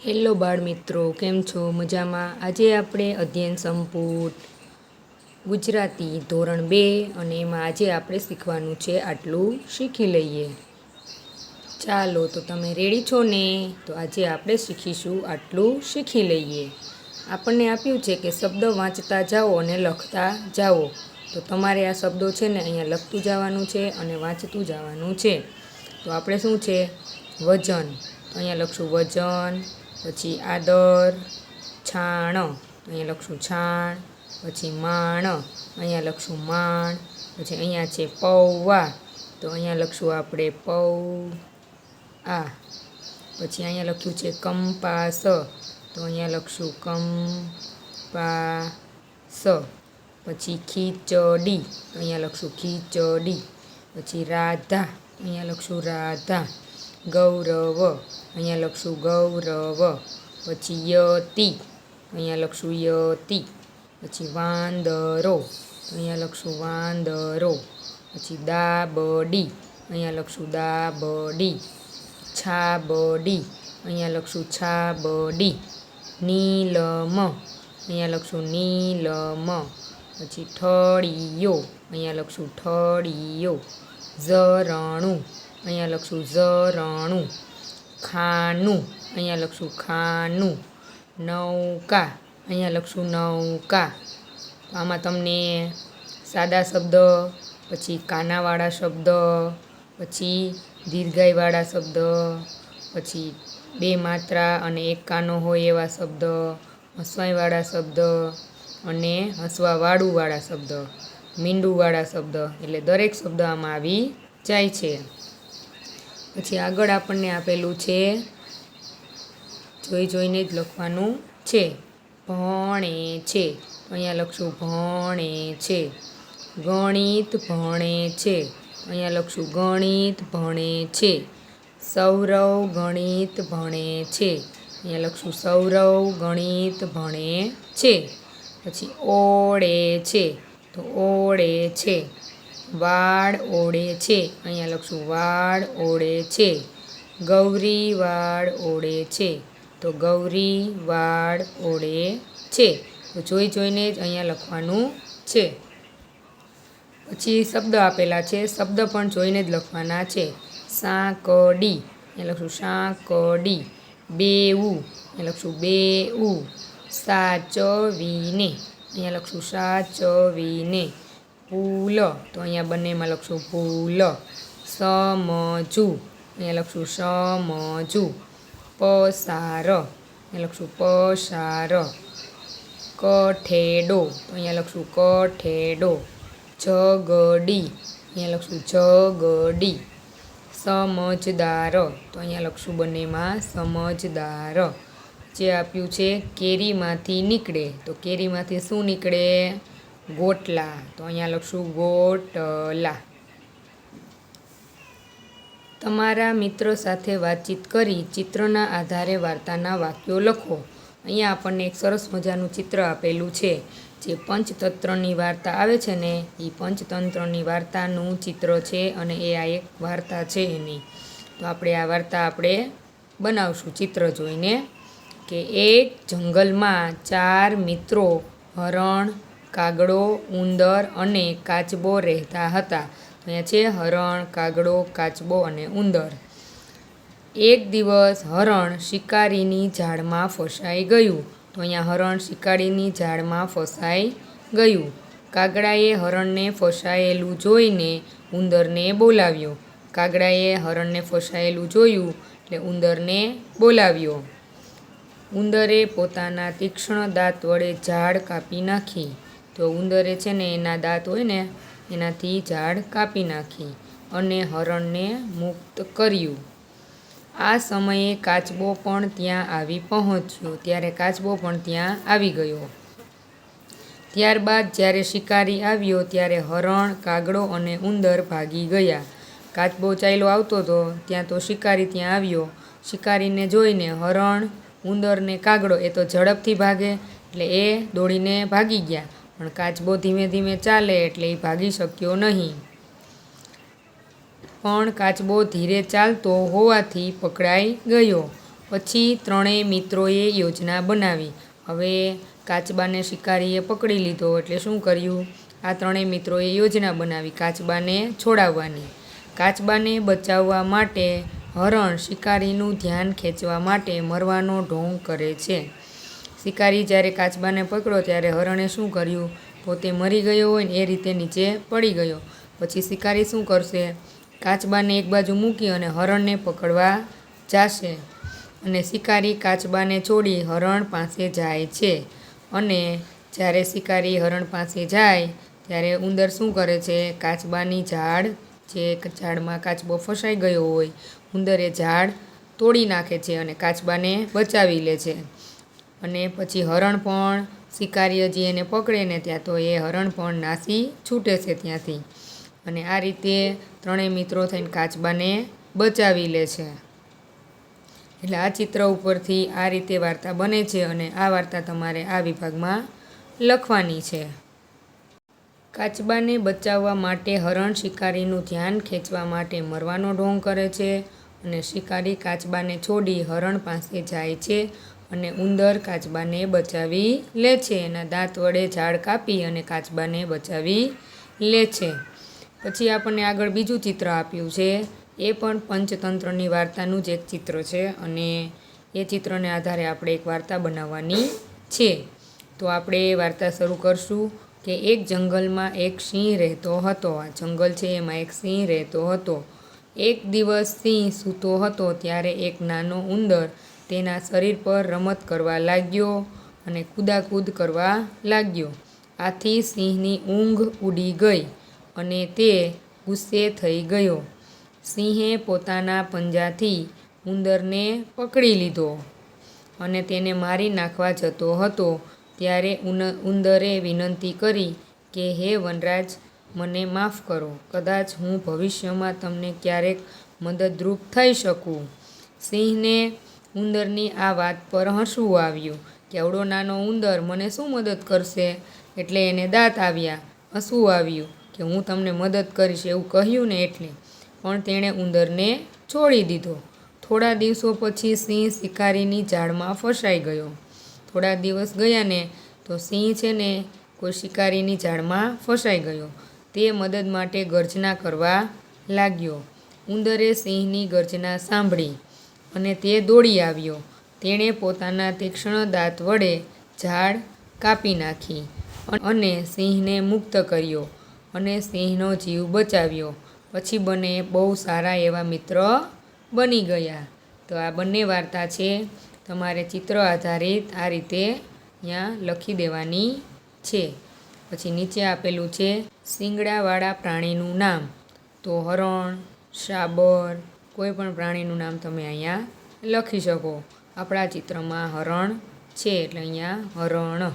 Hello બાળ મિત્રો, કેમ છો? મજામાં? આજે આપણે અધ્યયન સંપુટ ગુજરાતી ધોરણ 2 અને એમાં આજે આપણે શીખવાનું છે આટલું શીખી લઈએ. ચાલો તો તમે રેડી છો ને? તો આજે આપણે શીખીશું આટલું શીખી લઈએ. આપણને આપ્યું છે કે શબ્દ વાંચતા જાઓ અને લખતા જાઓ. તો તમારે આ શબ્દો છે ને અહીંયા લખતું જવાનું છે અને વાંચતું જવાનું છે. તો આપણે શું છે? વજન. તો અહીંયા લખશું વજન. પછી આદર, છાણ, અહીંયા લખશું છાણ. પછી માણ, અહીંયા લખશું માણ. પછી અહીંયા છે પૌવા, તો અહીંયા લખશું આપણે પૌ-આ. પછી અહીંયા લખ્યું છે કંપાસ, તો અહીંયા લખશું કંપાસ. પછી ખીચડી, તો અહીંયા લખશું ખીચડી. પછી રાધા, અહીંયા લખશું રાધા. ગૌરવ, અહીંયા લખશું ગૌરવ. પછી યતિ, અહીંયા લખશું યતિ. પછી વાંદરો, અહીંયા લખશું વાંદરો. પછી દાબડી, અહીંયા લખશું દાબડી. છાબડી, અહીંયા લખશું છાબડી. નીલમ, અહીંયા લખશું નીલમ. પછી ઠળિયો, અહીંયા લખશું ઠળિયો. ઝરણું, અહીંયા લખશું ઝરણું. ખાનું, અહીંયા લખશું ખાનું. નૌકા, અહીંયા લખશું નૌકા. તો આમાં તમને સાદા શબ્દ, પછી કાનાવાળા શબ્દ, પછી દીર્ઘાઈવાળા શબ્દ, પછી બે માત્રા અને એક કાનો હોય એવા શબ્દ, હસવાઈવાળા શબ્દ અને હસવાવાળુંવાળા શબ્દ, મીંડુંવાળા શબ્દ, એટલે દરેક શબ્દ આમાં આવી જાય છે. પછી આગળ આપણને આપેલું છે, જોઈને જ લખવાનું છે. ભણે છે, તો અહીંયા લખશું ભણે છે. ગણિત ભણે છે, અહીંયા લખશું ગણિત ભણે છે. સૌરવ ગણિત ભણે છે, અહીંયા લખશું સૌરવ ગણિત ભણે છે. પછી ઓળે છે, તો ઓળે છે. વાળ ઓળે છે, અહીંયા લખશું વાળ ઓળે છે. ગૌરી વાળ ઓળે છે, તો ગૌરી વાળ ઓળે છે. તો જોઈને જ અહીંયા લખવાનું છે. પછી શબ્દ આપેલા છે, શબ્દ પણ જોઈને જ લખવાના છે. સાંકડી, અહીંયા લખશું સાંકડી. બેવું, અહીંયા લખશું બેવું. સાચવીને, અહીંયા લખશું સાચવીને. ભૂલ, તો અહીંયા બંનેમાં લખશું ભૂલ. સમજવું, અહીંયા લખશું સમજવું. પસાર, અહીંયા લખશું પસાર. કઠેડો, તો અહીંયા લખશું કઠેડો. ઝઘડી, અહીંયા લખશું ઝઘડી. સમજદાર, તો અહીંયા લખશું બંનેમાં સમજદાર. જે આપ્યું છે કેરીમાંથી નીકળે, તો કેરીમાંથી શું નીકળે? ગોટલા, તો અહીંયા લખશું ગોટલા. તમારા મિત્રો સાથે વાતચીત કરી ચિત્રના આધારે વાર્તાના વાક્યો લખો. અહીંયા આપણને એક સરસ મજાનું ચિત્ર આપેલું છે. જે પંચતંત્રની વાર્તા આવે છે ને, એ પંચતંત્રની વાર્તાનું ચિત્ર છે અને એ આ એક વાર્તા છે એની. તો આપણે આ વાર્તા આપણે બનાવશું ચિત્ર જોઈને. કે એક જંગલમાં 4 મિત્રો હરણ, કાગડો, ઉંદર અને કાચબો રહેતા હતા. તો અહીંયા છે હરણ, કાગડો, કાચબો અને ઉંદર. એક દિવસ હરણ શિકારીની ઝાડમાં ફસાઈ ગયું. તો અહીંયા હરણ શિકારીની ઝાડમાં ફસાઈ ગયું. કાગડાએ હરણને ફસાયેલું જોઈને ઉંદરને બોલાવ્યો. કાગડાએ હરણને ફસાયેલું જોયું એટલે ઉંદરને બોલાવ્યો. ઉંદરે પોતાના તીક્ષ્ણ દાંત વડે ઝાડ કાપી નાખી. તો ઉંદરે છે ને એના દાંત હોય ને એનાથી ઝાડ કાપી નાખી અને હરણને મુક્ત કર્યું. આ સમયે કાચબો પણ ત્યાં આવી પહોંચ્યો. ત્યારે કાચબો પણ ત્યાં આવી ગયો. ત્યારબાદ જ્યારે શિકારી આવ્યો ત્યારે હરણ, કાગડો અને ઉંદર ભાગી ગયા. કાચબો ચાલ્યો આવતો હતો ત્યાં તો શિકારી ત્યાં આવ્યો. શિકારીને જોઈને હરણ, ઉંદર ને કાગડો એ તો ઝડપથી ભાગે એટલે એ દોડીને ભાગી ગયા. પણ કાચબો ધીમે ધીમે ચાલે એટલે એ ભાગી શક્યો નહીં. પણ કાચબો ધીરે ચાલતો હોવાથી પકડાઈ ગયો પછી ત્રણેય મિત્રોએ યોજના બનાવી. હવે કાચબાને શિકારીએ પકડી લીધો એટલે શું કર્યું? આ ત્રણેય મિત્રોએ યોજના બનાવી કાચબાને છોડાવવાની. કાચબાને બચાવવા માટે હરણ શિકારીનું ધ્યાન ખેંચવા માટે મરવાનો ઢોંગ કરે છે. શિકારી જ્યારે કાચબાને પકડ્યો ત્યારે હરણે શું કર્યું? પોતે મરી ગયો હોય ને એ રીતે નીચે પડી ગયો. પછી શિકારી શું કરશે? કાચબાને એક બાજુ મૂકી અને હરણને પકડવા જશે. અને શિકારી કાચબાને છોડી હરણ પાસે જાય છે. અને જ્યારે શિકારી હરણ પાસે જાય ત્યારે ઉંદર શું કરે છે? કાચબાની ઝાડ, જે ઝાડમાં કાચબો ફસાઈ ગયો હોય, ઉંદરે ઝાડ તોડી નાખે છે અને કાચબાને બચાવી લે છે. અને પછી હરણ પણ શિકારી હજી એને પકડે ને ત્યાં તો એ હરણ પણ નાસી છૂટે છે ત્યાંથી. અને આ રીતે ત્રણેય મિત્રો થઈને કાચબાને બચાવી લે છે. એટલે આ ચિત્ર ઉપરથી આ રીતે વાર્તા બને છે અને આ વાર્તા તમારે આ વિભાગમાં લખવાની છે. કાચબાને બચાવવા માટે હરણ શિકારીનું ધ્યાન ખેંચવા માટે મરવાનો ઢોંગ કરે છે. અને શિકારી કાચબાને છોડી હરણ પાસે જાય છે અને ઉંદર કાચબાને બચાવી લે છે. એના દાંત વડે ઝાડ કાપી અને કાચબાને બચાવી લે છે. પછી આપણને આગળ બીજું ચિત્ર આપ્યું છે. એ પણ પંચતંત્રની વાર્તાનું જ એક ચિત્ર છે અને એ ચિત્રને આધારે આપણે એક વાર્તા બનાવવાની છે. તો આપણે એ વાર્તા શરૂ કરશું કે એક જંગલમાં એક સિંહ રહેતો હતો. આ જંગલ છે એમાં એક સિંહ રહેતો હતો. એક દિવસ સિંહ સૂતો હતો ત્યારે એક નાનો ઉંદર તેના શરીર પર રમત કરવા લાગ્યો અને કૂદાકૂદ કરવા લાગ્યો. આથી સિંહની ઊંઘ ઉડી ગઈ અને તે ગુસ્સે થઈ ગયો. સિંહે પોતાના પંજાથી ઉંદરને પકડી લીધો અને તેને મારી નાખવા જતો હતો. ત્યારે ઉંદરે વિનંતી કરી કે હે વનરાજ, મને માફ કરો. કદાચ હું ભવિષ્યમાં તમને ક્યારેક મદદરૂપ થઈ શકું. સિંહને ઉંદરની આ વાત પર હસવું આવ્યું કે આવડો નાનો ઉંદર મને શું મદદ કરશે? એટલે એને દાંત આવ્યા, હસવું આવ્યું કે હું તમને મદદ કરીશ એવું કહ્યું ને એટલે. પણ તેણે ઉંદરને છોડી દીધો. થોડા દિવસો પછી સિંહ શિકારીની જાળમાં ફસાઈ ગયો. થોડા દિવસ ગયા ને તો સિંહ છે ને કોઈ શિકારીની જાળમાં ફસાઈ ગયો. તે મદદ માટે ગર્જના કરવા લાગ્યો. ઉંદરે સિંહની ગર્જના સાંભળી અને તે દોડી આવ્યો. તેણે પોતાના તીક્ષ્ણ દાંત વડે ઝાડ કાપી નાખી અને સિંહને મુક્ત કર્યો અને સિંહનો જીવ બચાવ્યો. પછી બંને બહુ સારા એવા મિત્ર બની ગયા. તો આ બંને વાર્તા છે તમારે ચિત્ર આધારિત આ રીતે અહીંયા લખી દેવાની છે. પછી નીચે આપેલું છે શિંગડાવાળા પ્રાણીનું નામ. તો હરણ, શાબર, કોઈ પણ પ્રાણીનું નામ તમે અહીંયા લખી શકો. આપણા ચિત્રમાં હરણ છે એટલે અહીંયા હરણ.